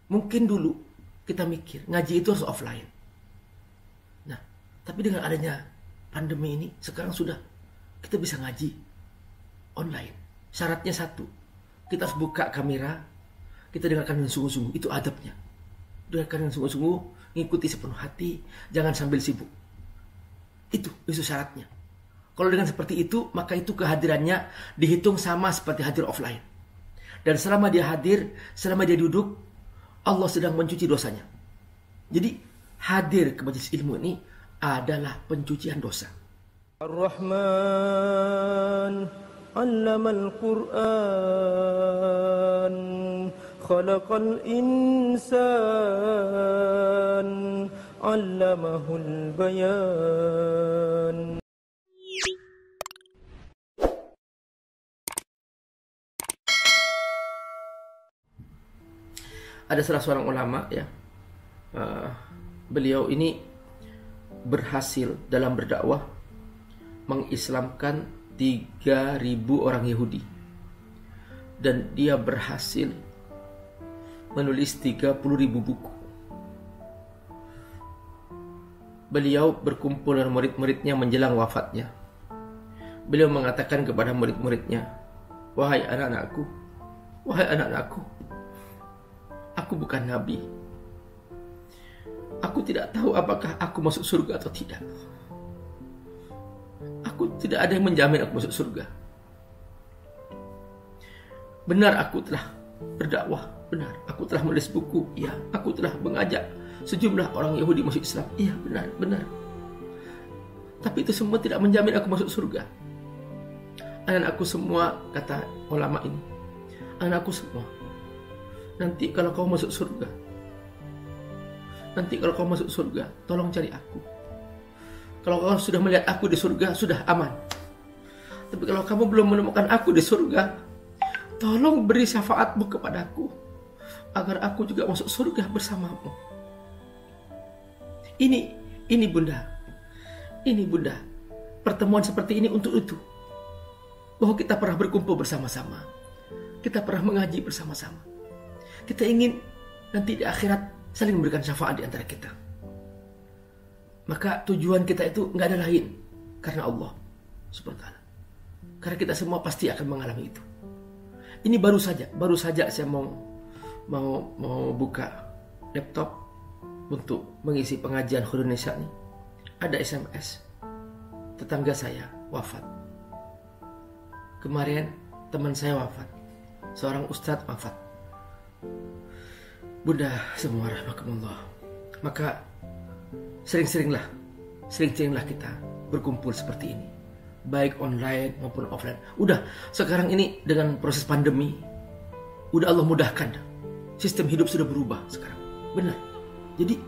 Mungkin dulu kita mikir ngaji itu harus offline. Nah, tapi dengan adanya pandemi ini sekarang sudah kita bisa ngaji online. Syaratnya satu, kita harus buka kamera, kita dengarkan dengan sungguh-sungguh, itu adabnya. Dengarkan dengan sungguh-sungguh, ngikuti sepenuh hati, jangan sambil sibuk. Itu syaratnya. Kalau dengan seperti itu, maka itu kehadirannya dihitung sama seperti hadir offline. Dan selama dia hadir, selama dia duduk, Allah sedang mencuci dosanya. Jadi hadir ke majelis ilmu ini adalah pencucian dosa. Ar-Rahman 'allamal Qur'an khalaqal insan 'allamahul bayan. Ada salah seorang ulama ya, beliau ini berhasil dalam berdakwah mengislamkan 3.000 orang Yahudi, dan dia berhasil menulis 30.000 buku. Beliau berkumpul dengan murid-muridnya menjelang wafatnya. Beliau mengatakan kepada murid-muridnya, wahai anak-anakku, aku bukan nabi. Aku tidak tahu apakah aku masuk surga atau tidak. Aku tidak ada yang menjamin aku masuk surga. Benar aku telah berdakwah, benar aku telah menulis buku, ya, aku telah mengajak sejumlah orang Yahudi masuk Islam, iya benar. Tapi itu semua tidak menjamin aku masuk surga. Anak-anakku semua, kata ulama ini, anak-anakku semua, nanti kalau kau masuk surga, tolong cari aku. Kalau kau sudah melihat aku di surga, sudah aman. Tapi kalau kamu belum menemukan aku di surga, tolong beri syafaatmu kepadaku, agar aku juga masuk surga bersamamu. Ini bunda, pertemuan seperti ini untuk itu. Bahwa kita pernah berkumpul bersama-sama, kita pernah mengaji bersama-sama. Kita ingin nanti di akhirat saling memberikan syafaat di antara kita. Maka tujuan kita itu nggak ada lain, karena Allah Subhanahu wa ta'ala. Karena kita semua pasti akan mengalami itu. Ini baru saja saya mau buka laptop untuk mengisi pengajian Khairunnisa Indonesia ini. Ada SMS, tetangga saya wafat. Kemarin teman saya wafat, seorang ustadz wafat. Bunda semua rahmatullah. Maka sering-seringlah kita berkumpul seperti ini, baik online maupun offline. Udah sekarang ini dengan proses pandemi, udah Allah mudahkan. Sistem hidup sudah berubah sekarang. Benar. Jadi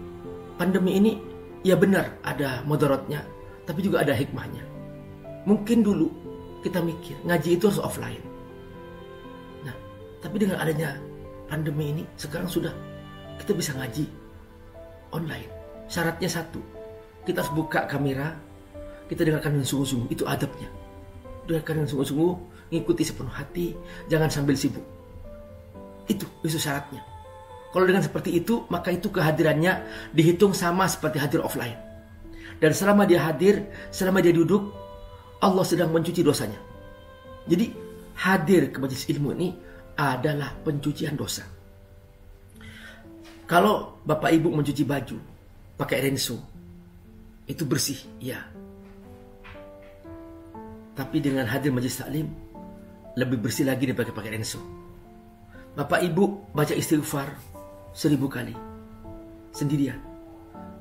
pandemi ini ya benar ada mudaratnya, tapi juga ada hikmahnya. Mungkin dulu kita mikir ngaji itu harus offline. Nah, tapi dengan adanya pandemi ini sekarang sudah kita bisa ngaji online. Syaratnya satu, kita harus buka kamera, kita dengarkan dengan sungguh-sungguh, itu adabnya. Dengarkan dengan sungguh-sungguh, ngikuti sepenuh hati, jangan sambil sibuk. Itu syaratnya. Kalau dengan seperti itu, maka itu kehadirannya dihitung sama seperti hadir offline. Dan selama dia hadir, selama dia duduk, Allah sedang mencuci dosanya. Jadi hadir ke majelis ilmu ini adalah pencucian dosa. Kalau bapak ibu mencuci baju pakai Renso, itu bersih, ya. Tapi dengan hadir majelis taklim lebih bersih lagi daripada pakai Renso. Bapak ibu baca istighfar 1000 kali sendirian,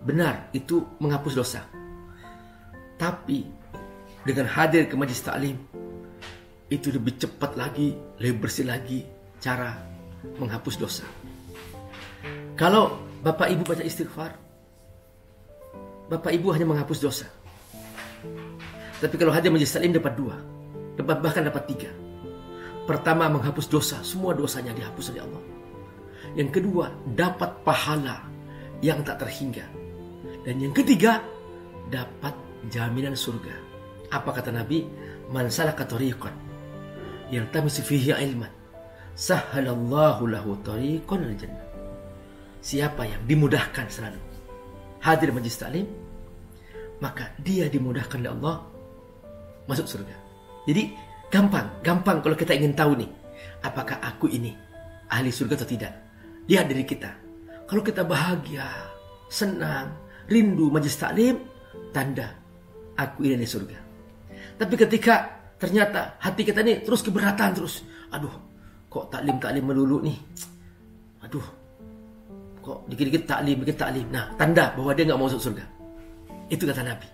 benar itu menghapus dosa. Tapi dengan hadir ke majelis taklim, itu lebih cepat lagi, lebih bersih lagi cara menghapus dosa. Kalau bapak ibu baca istighfar, bapak ibu hanya menghapus dosa. Tapi kalau hadir majelis taklim dapat 2, bahkan dapat 3. Pertama, menghapus dosa, semua dosanya dihapus oleh Allah. Yang kedua, dapat pahala yang tak terhingga. Dan yang ketiga, dapat jaminan surga. Apa kata Nabi? Man salaka tariqan yaltamisu fihi ilman, sahhalallahu lahu tariqan al jannah. siapa yang dimudahkan selalu hadir majlis taklim, maka dia dimudahkan oleh Allah masuk surga. Jadi gampang kalau kita ingin tahu nih, apakah aku ini ahli surga atau tidak. Lihat diri kita. Kalau kita bahagia, senang, rindu majlis taklim, tanda aku ini ahli surga. Tapi ketika ternyata hati kita ini terus keberatan terus, aduh, kok taklim melulu nih, aduh, kok dikit-dikit taklim. Nah, tanda bahwa dia nggak mau masuk surga. Itu kata Nabi.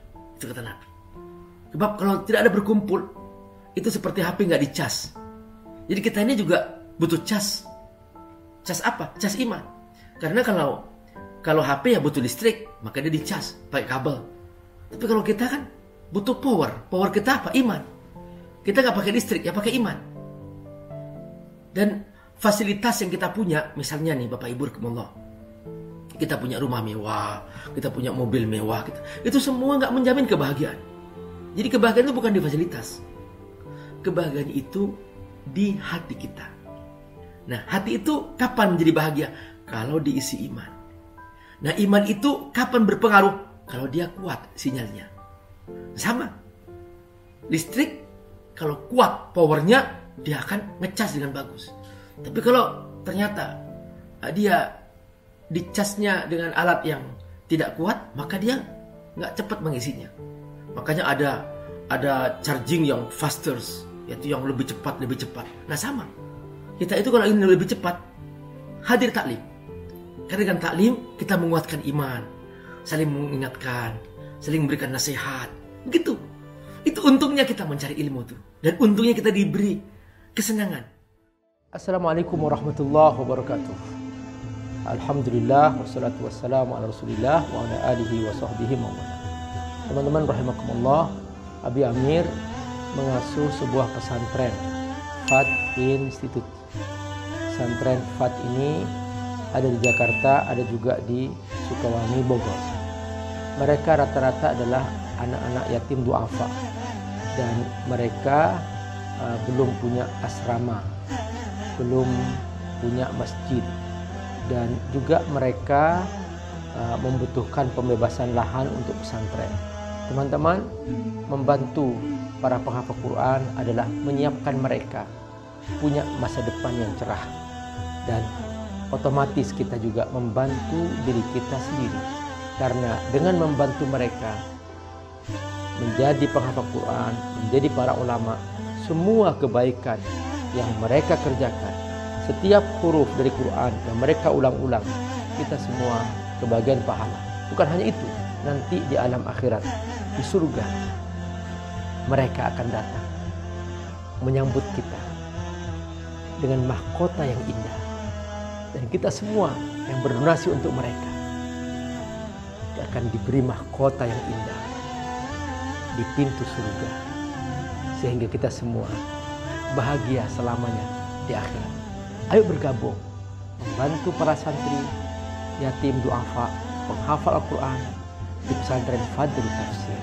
Sebab kalau tidak ada berkumpul, itu seperti HP nggak dicas. Jadi kita ini juga butuh cas. Cas apa? Cas iman. Karena kalau HP ya butuh listrik, maka dia dicas pakai kabel. Tapi kalau kita kan butuh power. Power kita apa? Iman. Kita nggak pakai listrik, ya pakai iman. Dan fasilitas yang kita punya, misalnya nih Bapak Ibu rahimakumullah, kita punya rumah mewah, kita punya mobil mewah, itu semua nggak menjamin kebahagiaan. Jadi kebahagiaan itu bukan di fasilitas. Kebahagiaan itu di hati kita. Nah, hati itu kapan menjadi bahagia? Kalau diisi iman. Nah, iman itu kapan berpengaruh? Kalau dia kuat sinyalnya. Sama. Listrik, kalau kuat powernya, dia akan ngecas dengan bagus. Tapi kalau ternyata dia dicasnya dengan alat yang tidak kuat, maka dia nggak cepat mengisinya. Makanya ada charging yang faster, yaitu yang lebih cepat. Nah sama, kita itu kalau ingin lebih cepat, hadir taklim. Karena dengan taklim kita menguatkan iman, saling mengingatkan, saling memberikan nasihat. Begitu. Itu untungnya kita mencari ilmu itu, dan untungnya kita diberi kesenangan. Assalamualaikum warahmatullahi wabarakatuh. Alhamdulillah wassalatu wassalamu ala Rasulillah wa ala alihi wa sahbihi mawala. Teman-teman rahimakumullah, Abi Amir mengasuh sebuah pesantren FAT Institute. Pesantren FAT ini ada di Jakarta, ada juga di Sukawangi, Bogor. Mereka rata-rata adalah anak-anak yatim duafa, dan mereka belum punya asrama, belum punya masjid, dan juga mereka membutuhkan pembebasan lahan untuk pesantren. Teman-teman, membantu para penghafal Quran adalah menyiapkan mereka punya masa depan yang cerah, dan otomatis kita juga membantu diri kita sendiri, karena dengan membantu mereka menjadi penghafal Quran, menjadi para ulama, semua kebaikan yang mereka kerjakan, setiap huruf dari Quran yang mereka ulang-ulang, kita semua kebagian pahala. Bukan hanya itu, nanti di alam akhirat, di surga, mereka akan datang menyambut kita dengan mahkota yang indah. Dan kita semua yang berdonasi untuk mereka akan diberi mahkota yang indah di pintu surga, sehingga kita semua bahagia selamanya di akhirat. Ayo bergabung membantu para santri yatim duafa penghafal Al-Quran di pesantren Fadl Tafsir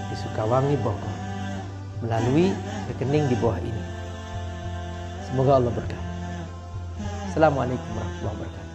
di Sukawangi, Bogor, melalui rekening di bawah ini. Semoga Allah berkati. Assalamualaikum warahmatullahi wabarakatuh.